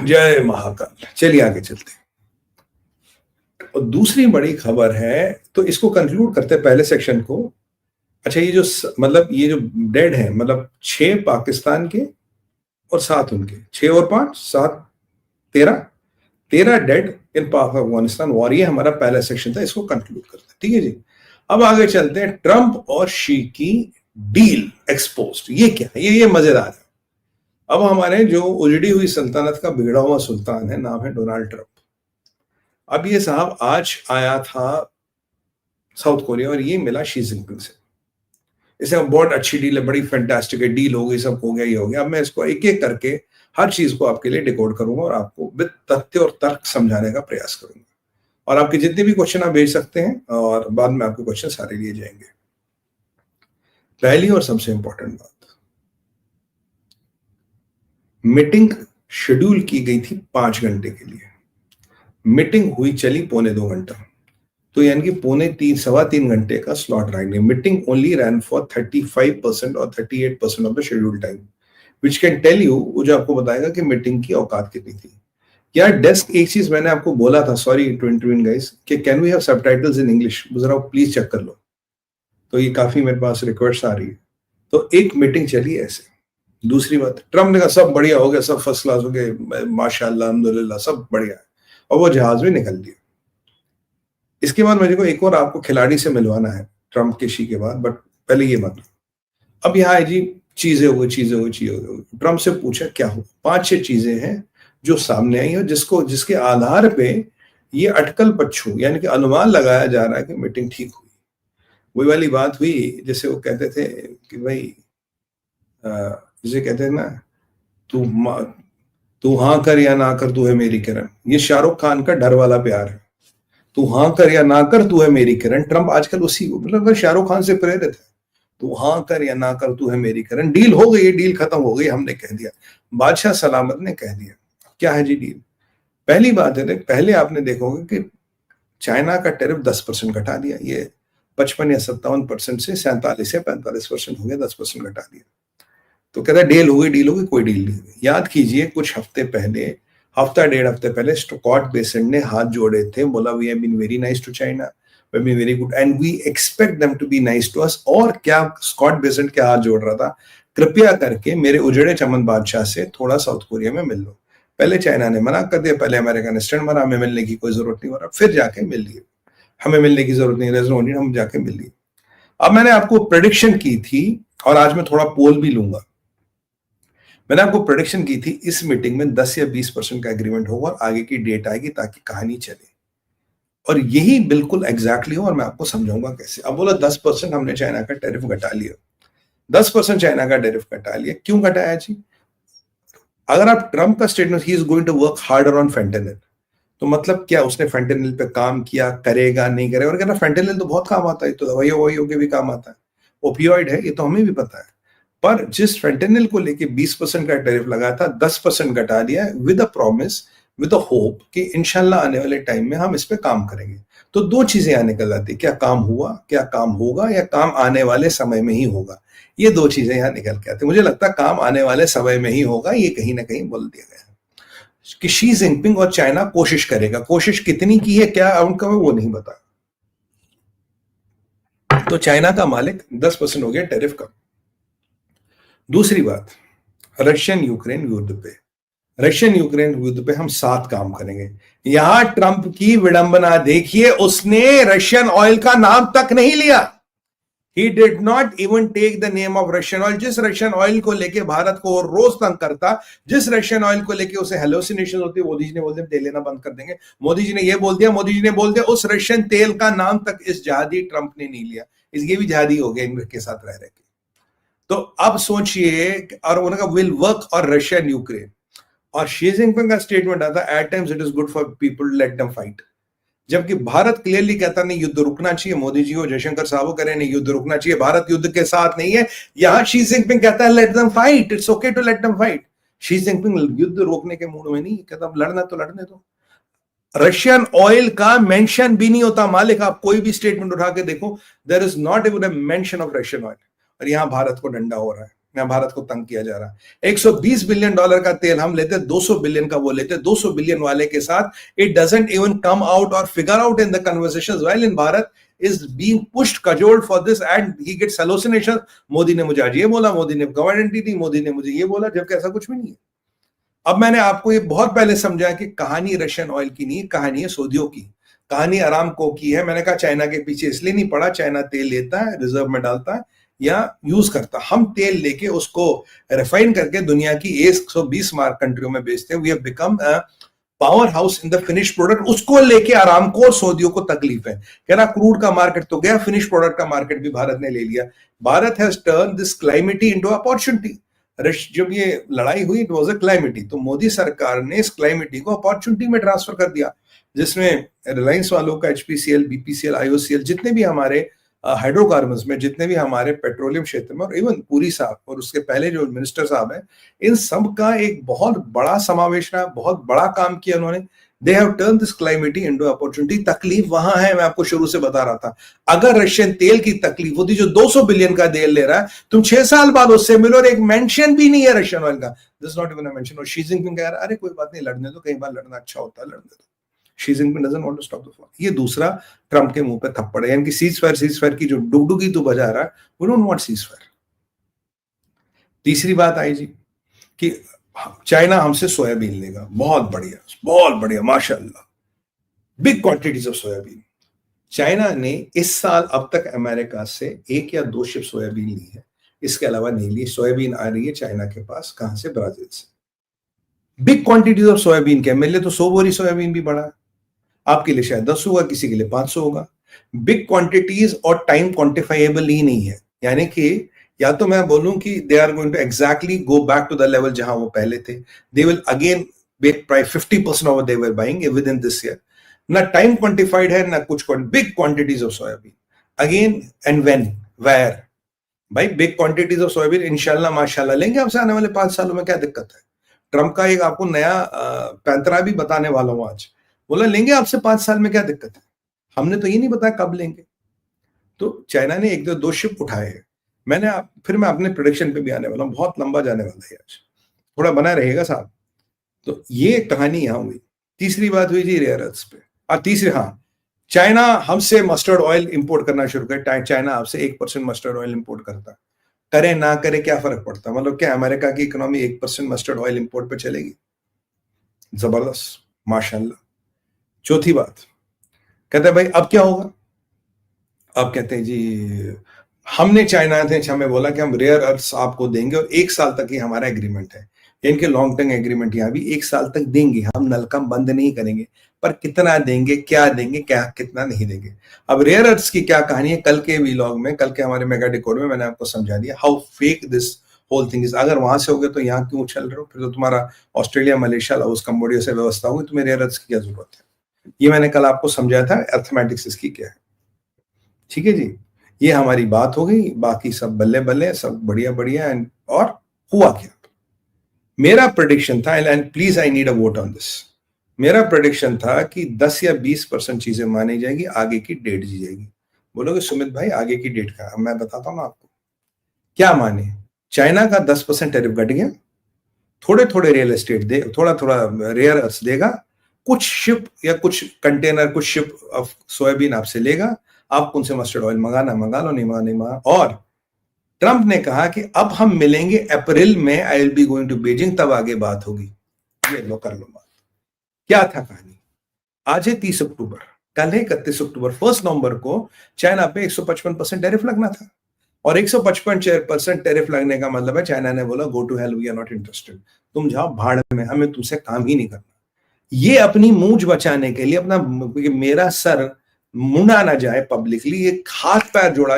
जय महाकाल। चलिए आगे चलते हैं। और दूसरी बड़ी खबर है, तो इसको कंक्लूड करते हैं पहले सेक्शन को। अच्छा, ये जो मतलब ये जो डेड है, मतलब 6 पाकिस्तान के और 7 उनके, 6 और 5 7 13 डेड इन पाक अफगानिस्तान वॉर। ये हमारा पहला सेक्शन था, इसको कंक्लूड करते हैं। ठीक है जी। अब आगे चलते हैं। ट्रंप और शी की डील एक्सपोज्ड। ये क्या है? ये मजेदार है। अब हमारे जो उजड़ी हुई सल्तनत का बिगड़ा हुआ सुल्तान है, नाम है डोनाल्ड ट्रंप। अब ये साहब आज आया था साउथ कोरिया और ये मिला शी जिनपिंग से। इसे बहुत अच्छी डील है, बड़ी फैंटास्टिक है, डील हो गई, सब हो गया, ये हो गया। अब मैं इसको एक एक करके हर चीज को आपके लिए डिकोड करूंगा और आपको विद तथ्य और तर्क समझाने का प्रयास करूंगा। और आपके जितने भी क्वेश्चन आप भेज सकते हैं और बाद में आपके क्वेश्चन सारे लिए जाएंगे। पहली और सबसे इंपॉर्टेंट बात, मीटिंग शेड्यूल की गई थी 5 घंटे के लिए, मीटिंग हुई चली 2.25 घंटा, तो यानी कि 2.75 घंटे का स्लॉट रह गया। मीटिंग ओनली रन फॉर 35% और 38% of the schedule time, which can tell you, वो जो आपको बताएगा कि मीटिंग की औकात कितनी थी। यार डेस्क, एक चीज मैंने आपको बोला था, सॉरी टू इंटरवीन गाइस, कि can we have subtitles in English, जरा प्लीज चेक कर लो। तो ये काफी मेरे पास रिक्वेस्ट आ रही है। तो एक मीटिंग चली ऐसे। दूसरी बात, ट्रम्प ने कहा सब बढ़िया हो गया, सब फर्स्ट क्लास हो गए, माशाल्लाह अल्हम्दुलिल्लाह सब बढ़िया है, और वो जहाज में निकल दिया। इसके बाद मुझे को एक और आपको खिलाड़ी से मिलवाना है ट्रम्प के शी के बाद, बट पहले ये बात। अब यहाँ है जी, चीजें हो गई। ट्रम्प से पूछा क्या हो, 5-6 चीजें हैं जो सामने आई और जिसके आधार पे ये अटकल पच्छू यानी कि अनुमान लगाया जा रहा है कि मीटिंग ठीक हुई। वही वाली बात हुई जैसे वो कहते थे कि भाई, जिसे कहते हैं ना, तू तू हाँ कर या ना कर, तू है मेरी किरण। ये शाहरुख खान का डर वाला प्यार है, तू हाँ कर या ना कर, तू है मेरी किरण। ट्रम्प आजकल उसी मतलब शाहरुख खान से प्रेरित है। तू हाँ कर या ना कर, तू है मेरी किरण। डील हो गई, डील खत्म हो गई, हमने कह दिया, बादशाह सलामत ने कह दिया। क्या है जी डील? पहली बात है, पहले आपने देखोगे कि चाइना का टैरिफ 10% घटा दिया। ये 55 या 57% से 47 या 45% हो गया, 10% घटा दिया। तो कहता है डील हो गई, कोई डील नहीं हुई। याद कीजिए कुछ हफ्ते पहले, हफ्ता 1.5 हफ्ते पहले स्कॉट बेसेंट ने हाथ जोड़े थे, बोला we have been very nice to China, we have been very good and we expect them to be nice to us. और क्या स्कॉट बेसेंट क्या हाथ जोड़ रहा था, कृपया करके मेरे उजड़े चमन बादशाह से थोड़ा साउथ कोरिया में मिल लो। पहले चाइना ने मना कर दिया, पहले अमेरिका ने स्टैंड मारा, हमें मिलने की कोई जरूरत नहीं, हो फिर जाके मिल लिए, हमें मिलने की जरूरत नहीं, हम जाके मिल लिए। अब मैंने आपको प्रेडिक्शन की थी और आज मैं थोड़ा पोल भी लूंगा। मैंने आपको प्रेडिक्शन की थी इस मीटिंग में 10 या 20% का एग्रीमेंट होगा और आगे की डेट आएगी ताकि कहानी चले, और यही बिल्कुल एग्जैक्टली हो और मैं आपको समझाऊंगा कैसे। अब बोला 10% हमने चाइना का टैरिफ घटा लिया, 10% चाइना का टैरिफ घटा लिया। क्यों घटाया जी? अगर आप ट्रंप का statement, he is going to work harder on fentanyl, तो मतलब क्या, उसने फेंटेनिल पे काम किया, करेगा नहीं करेगा? और कहना फेंटेनिल तो बहुत काम आता है, तो दवाइयों के भी काम आता है, ओपियोइड है, ये तो हमें भी पता है। पर जिस फेंटेनिल को लेके 20% का टैरिफ लगाया था, 10% घटा दिया with a promise, with a hope कि इंशाल्लाह आने वाले टाइम में हम इस पे काम करेंगे। तो दो चीजें यहां निकल आती, क्या काम हुआ, क्या काम होगा, या काम आने वाले समय में ही होगा। ये दो चीजें यहां निकल के आती। मुझे लगता है काम आने वाले समय में ही होगा, ये कहीं ना कहीं बोल दिया गया कि शी जिनपिंग और चाइना कोशिश करेगा। कोशिश कितनी की है, क्या आउटकम है, वो नहीं बता। तो चाइना का मालिक 10% हो गया टैरिफ का। दूसरी बात, रशियन यूक्रेन युद्ध पे, रशियन यूक्रेन युद्ध पे हम 7 काम करेंगे। यहां ट्रंप की विडंबना देखिए, उसने रशियन ऑयल का नाम तक नहीं लिया। He did not even take the name of Russian oil। जिस रशियन ऑयल को लेके भारत को रोज तंग करता, जिस रशियन ऑयल को लेके उसे हेलोसिनेशन होती, मोदी जी ने बोल दिया तेल लेना बंद कर देंगे, मोदी जी ने ये बोल दिया, मोदी जी ने बोल दिया, उस रशियन तेल का नाम तक इस जहादी ट्रंप ने नहीं लिया। इसके भी जहादी हो गया इनके साथ रह रहे। तो अब सोचिए, और उनका विल वर्क और रशियन यूक्रेन, और शी जिनपिंग का स्टेटमेंट आता है at times it is good for people, let them fight. जबकि भारत क्लियरली कहता नहीं युद्ध रुकना चाहिए, मोदी जी हो, जयशंकर साहब करें नहीं युद्ध रुकना चाहिए, भारत युद्ध के साथ नहीं है। यहां शी जिनपिंग कहता है let them fight, it's okay to let them fight. Xi Jinping युद्ध रोकने के मूड में नहीं, कहता लड़ना तो लड़ने दो। रशियन ऑयल का मेंशन भी नहीं होता मालिक, आप कोई भी स्टेटमेंट उठा के देखो, there is not even a mention of Russian oil. और यहां भारत को डंडा हो रहा है, यहाँ भारत को तंग किया जा रहा है। $120 बिलियन का तेल हम लेते, 200 बिलियन का वो लेते, 200 बिलियन वाले के साथ it doesn't even come out और figure out in the conversations while in Bharat is being pushed, cajoled for this and he gets hallucination. Modi ने मुझे आज ये बोला, मोदी ने गवर्नेंटी दी, मोदी ने मुझे ये बोला, जबकि ऐसा कुछ भी नहीं है। अब मैंने आपको ये बहुत पहले समझाया कि कहानी रशियन ऑयल की नहीं, कहानी है सऊदियों की, कहानी अरामको की है। मैंने कहा चाइना के पीछे इसलिए नहीं पड़ा, चाइना तेल लेता है, रिजर्व में डालता है या यूज करता, हम तेल लेके उसको रिफाइन करके दुनिया की 120 कंट्रियों में बेचते हैं। We have become power house in the finish product. उसको लेके अरामको और सऊदियों को तकलीफ है, कह रहा क्रूड का मार्केट तो गया, फिनिश प्रोडक्ट का मार्केट भी भारत ने ले लिया। Bharat has turn this calamity into opportunity. जब ये लड़ाई हुई इट वाज अ क्लाइमेटी, तो मोदी सरकार ने इस क्लाइमेटी को अपॉर्चुनिटी में ट्रांसफर कर दिया, जिसमें रिलायंस वालों का एचपीसीएल, बीपीसीएल, आईओसीएल, जितने भी हमारे हाइड्रोकार्बन्स में, जितने भी हमारे पेट्रोलियम क्षेत्र में, और इवन पूरी साहब और उसके पहले जो मिनिस्टर साहब हैं, इन सब का एक बहुत बड़ा समावेश रहा, बहुत बड़ा काम किया उन्होंने। They have turn this calamity into opportunity. तकलीफ वहां है, मैं आपको शुरू से बता रहा था। अगर रशियन तेल की तकलीफ होती, जो 200 बिलियन का तेल ले रहा है, तुम 6 साल बाद उससे मिलो और एक मेंशन भी नहीं है रशियन ऑयल का, this not even a mention. और शी जिनपिंग कह रहा है अरे कोई बात नहीं, लड़ने दो, कई बार लड़ना अच्छा होता है, लड़ने दो। Xi Jinping doesn't want to stop the war. ये दूसरा ट्रम्प के मुंह पे थप्पड़ है, यानी कि सीजफायर की जो डुगडुगी तू बजा रहा है, वी डोंट वांट सीजफायर। तीसरी बात आई जी कि चाइना हमसे सोयाबीन लेगा, बहुत बढ़िया माशाल्लाह, big quantities of soybean. China ने इस साल अब तक अमेरिका से 1 या 2 शिप सोयाबीन ली है, इसके अलावा नहीं ली। सोयाबीन आ रही है चाइना के पास, कहां से? ब्राजील से। बिग क्वांटिटीज ऑफ सोयाबीन क्या, मेरे लिए तो 100 बोरी सोयाबीन भी बड़ा है, आपके लिए शायद 10 होगा, किसी के लिए 500 होगा। बिग क्वांटिटीज और टाइम क्वांटिफाइएबल ही नहीं है, यानी कि या तो मैं बोलूं कि they are going to exactly go back to the level जहां वो पहले थे, they will again back price 50% off they were buying with in this year. ना टाइम क्वांटिफाइड है, ना कुछ। Big quantities of soybean again, and when, where? भाई big quantities of soybean इंशाल्लाह माशाल्लाह लेंगे आपसे आने वाले 5 सालों में, क्या दिक्कत है? ट्रम्प का एक आपको नया पैंतरा भी बताने वाला हूं आज, बोला लेंगे आपसे 5 साल में, क्या दिक्कत है? हमने तो ये नहीं बताया कब लेंगे। तो चाइना ने 1-2 शिप उठाए हैं। फिर मैं अपने प्रेडिक्शन पे भी आने वाला हूं, बहुत लंबा जाने वाला है आज, थोड़ा बना रहेगा साहब। तो ये कहानी यहां हुई। तीसरी बात हुई जी रेयर अर्थ पे। और तीसरी, चाइना हमसे मस्टर्ड ऑयल इंपोर्ट करना शुरू करे। चाइना आपसे 1% मस्टर्ड ऑयल इंपोर्ट करता, करे ना करे क्या फर्क पड़ता? मतलब क्या अमेरिका की इकोनॉमी 1% मस्टर्ड ऑयल इंपोर्ट पे चलेगी? जबरदस्त, माशाल्लाह। चौथी बात, कहते हैं भाई अब क्या होगा? अब कहते हैं जी हमने चाइना ने हमें बोला कि हम रेयर अर्थ्स आपको देंगे और 1 साल तक ही हमारा एग्रीमेंट है, इनके लॉन्ग टर्म एग्रीमेंट यहाँ भी 1 साल तक देंगे, हम नलका बंद नहीं करेंगे, पर कितना देंगे, क्या देंगे, क्या कितना नहीं देंगे। अब रेयर अर्थ्स की क्या कहानी है, कल के व्लॉग में, कल के हमारे मेगा डिकोड में मैंने आपको समझा दिया how fake this whole thing is. अगर वहां से हो गए तो यहाँ क्यों उछल रहे हो? फिर तो तुम्हारा ऑस्ट्रेलिया, मलेशिया, लाओस, कंबोडिया से व्यवस्था होगी, तुम्हें रेयर अर्थ्स की क्या जरूरत है? ये मैंने कल आपको समझाया था, अर्थमेटिक्स इसकी क्या है। ठीक है जी, ये हमारी बात हो गई, बाकी सब बल्ले बल्ले, सब बढ़िया बढ़िया। और हुआ क्या? मेरा प्रेडिक्शन था, and please I need a vote on this, मेरा प्रेडिक्शन था कि 10 या 20% चीजें मानी जाएगी, आगे की डेट जी जाएगी। बोलोगे सुमित भाई आगे की डेट का? मैं बताता हूं आपको क्या माने। चाइना का 10% टैरिफ घट गया, थोड़े थोड़े रियल एस्टेट दे, थोड़ा थोड़ा रेयर अर्थ देगा, कुछ शिप या कुछ कंटेनर, कुछ शिप ऑफ सोयाबीन आपसे लेगा, आप उनसे मस्टर्ड ऑयल मंगाना मंगा लो, नहीं मंगा। और ट्रंप ने कहा कि अब हम मिलेंगे अप्रैल में, I will be going to Beijing, तब आगे बात होगी। ये लो कर लो बात। क्या था कहानी? आज है 30 अक्टूबर, कल है 31 अक्टूबर। 1 नवंबर को चाइना पे 155% टैरिफ लगना था, और 155% टैरिफ लगने का मतलब है चाइना ने बोला go to hell, we are not interested, तुम जाओ भाड़ में, हमें तुमसे काम ही नहीं करना। ये अपनी मूंछ बचाने के लिए, अपना मेरा सर मुंडा ना जाए पब्लिकली, एक हाथ पैर जोड़ा